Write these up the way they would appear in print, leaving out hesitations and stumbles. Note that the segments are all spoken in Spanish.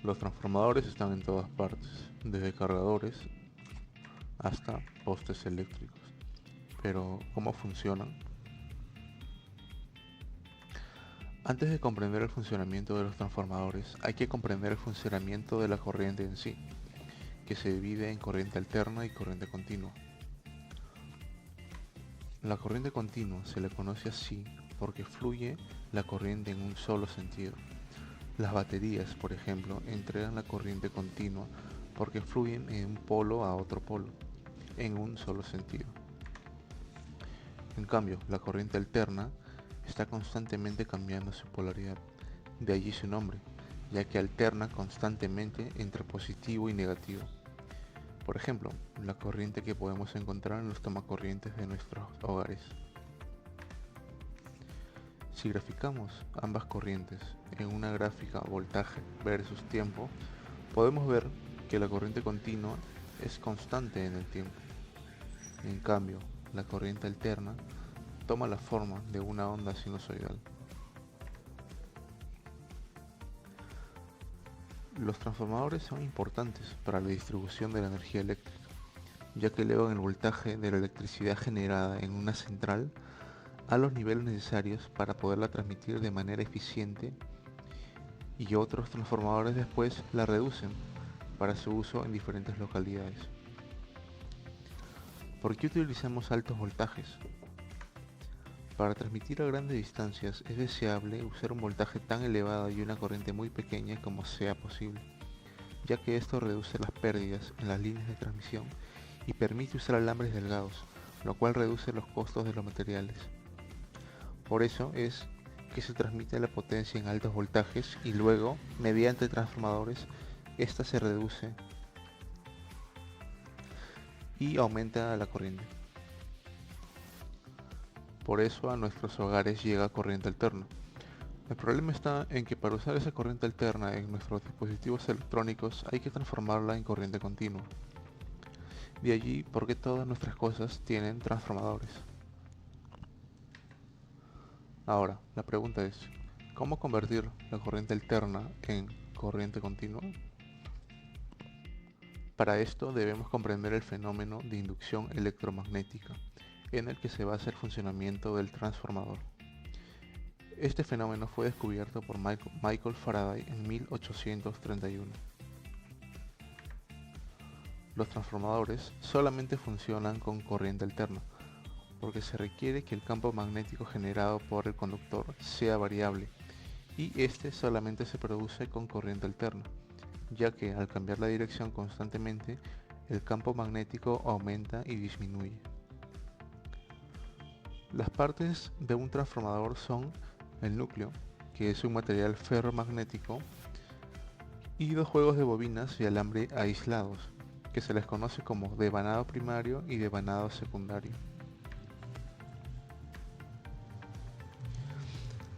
Los transformadores están en todas partes, desde cargadores hasta postes eléctricos. Pero, ¿cómo funcionan? Antes de comprender el funcionamiento de los transformadores, hay que comprender el funcionamiento de la corriente en sí, que se divide en corriente alterna y corriente continua. La corriente continua se le conoce así porque fluye la corriente en un solo sentido. Las baterías, por ejemplo, entregan la corriente continua porque fluyen de un polo a otro polo, en un solo sentido. En cambio, la corriente alterna está constantemente cambiando su polaridad, de allí su nombre, ya que alterna constantemente entre positivo y negativo. Por ejemplo, la corriente que podemos encontrar en los tomacorrientes de nuestros hogares. Si graficamos ambas corrientes en una gráfica voltaje versus tiempo, podemos ver que la corriente continua es constante en el tiempo. En cambio, la corriente alterna toma la forma de una onda sinusoidal. Los transformadores son importantes para la distribución de la energía eléctrica, ya que elevan el voltaje de la electricidad generada en una central a los niveles necesarios para poderla transmitir de manera eficiente, y otros transformadores después la reducen para su uso en diferentes localidades. ¿Por qué utilizamos altos voltajes? Para transmitir a grandes distancias es deseable usar un voltaje tan elevado y una corriente muy pequeña como sea posible, ya que esto reduce las pérdidas en las líneas de transmisión y permite usar alambres delgados, lo cual reduce los costos de los materiales. Por eso es que se transmite la potencia en altos voltajes y luego, mediante transformadores, esta se reduce y aumenta la corriente. Por eso a nuestros hogares llega corriente alterna. El problema está en que para usar esa corriente alterna en nuestros dispositivos electrónicos hay que transformarla en corriente continua. De allí porque todas nuestras cosas tienen transformadores. Ahora, la pregunta es, ¿cómo convertir la corriente alterna en corriente continua? Para esto debemos comprender el fenómeno de inducción electromagnética, en el que se basa el funcionamiento del transformador. Este fenómeno fue descubierto por Michael Faraday en 1831. Los transformadores solamente funcionan con corriente alterna, porque se requiere que el campo magnético generado por el conductor sea variable, y este solamente se produce con corriente alterna, ya que al cambiar la dirección constantemente, el campo magnético aumenta y disminuye. Las partes de un transformador son el núcleo, que es un material ferromagnético, y dos juegos de bobinas y alambre aislados, que se les conoce como devanado primario y devanado secundario.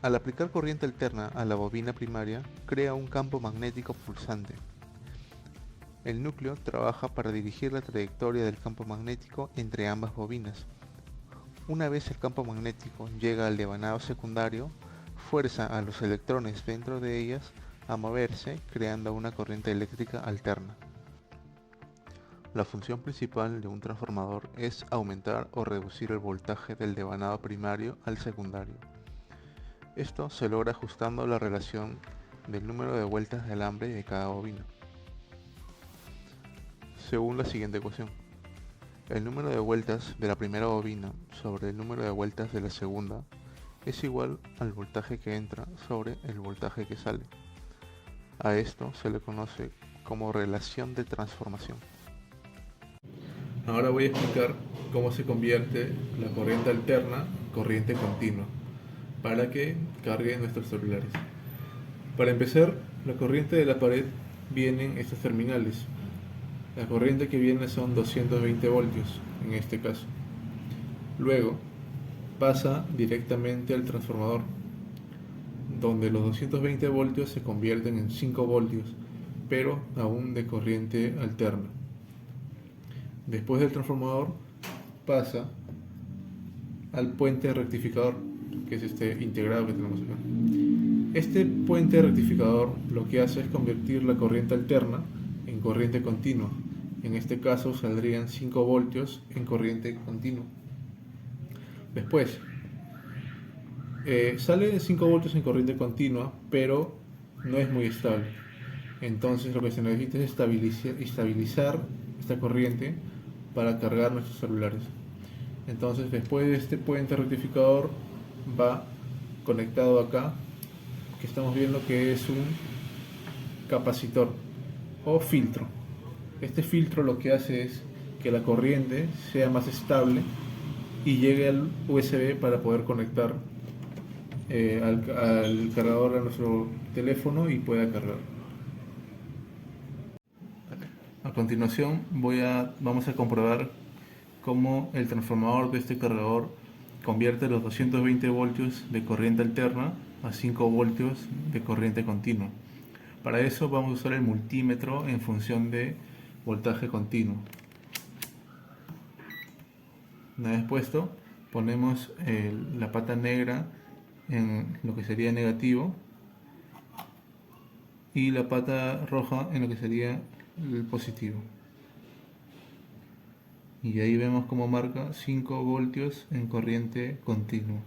Al aplicar corriente alterna a la bobina primaria, crea un campo magnético pulsante. El núcleo trabaja para dirigir la trayectoria del campo magnético entre ambas bobinas. Una vez el campo magnético llega al devanado secundario, fuerza a los electrones dentro de ellas a moverse, creando una corriente eléctrica alterna. La función principal de un transformador es aumentar o reducir el voltaje del devanado primario al secundario. Esto se logra ajustando la relación del número de vueltas de alambre de cada bobina, según la siguiente ecuación. El número de vueltas de la primera bobina sobre el número de vueltas de la segunda es igual al voltaje que entra sobre el voltaje que sale. A esto se le conoce como relación de transformación. Ahora voy a explicar cómo se convierte la corriente alterna en corriente continua para que cargue nuestros celulares. Para empezar, la corriente de la pared viene en estos terminales. La corriente que viene son 220 voltios en este caso. Luego pasa directamente al transformador, donde los 220 voltios se convierten en 5 voltios, pero aún de corriente alterna. Después del transformador pasa al puente rectificador, que es este integrado que tenemos acá. Este puente rectificador lo que hace es convertir la corriente alterna en corriente continua. En este caso saldrían 5 voltios en corriente continua. Después, sale 5 voltios en corriente continua, pero no es muy estable. Entonces lo que se necesita es estabilizar esta corriente para cargar nuestros celulares. Entonces después de este puente rectificador va conectado acá, que estamos viendo que es un capacitor o filtro. Este filtro lo que hace es que la corriente sea más estable y llegue al USB para poder conectar al cargador a nuestro teléfono y pueda cargar. A continuación vamos a comprobar cómo el transformador de este cargador convierte los 220 voltios de corriente alterna a 5 voltios de corriente continua. Para eso vamos a usar el multímetro en función de voltaje continuo. Una vez puesto, ponemos la pata negra en lo que sería negativo y la pata roja en lo que sería el positivo. Y ahí vemos cómo marca 5 voltios en corriente continua.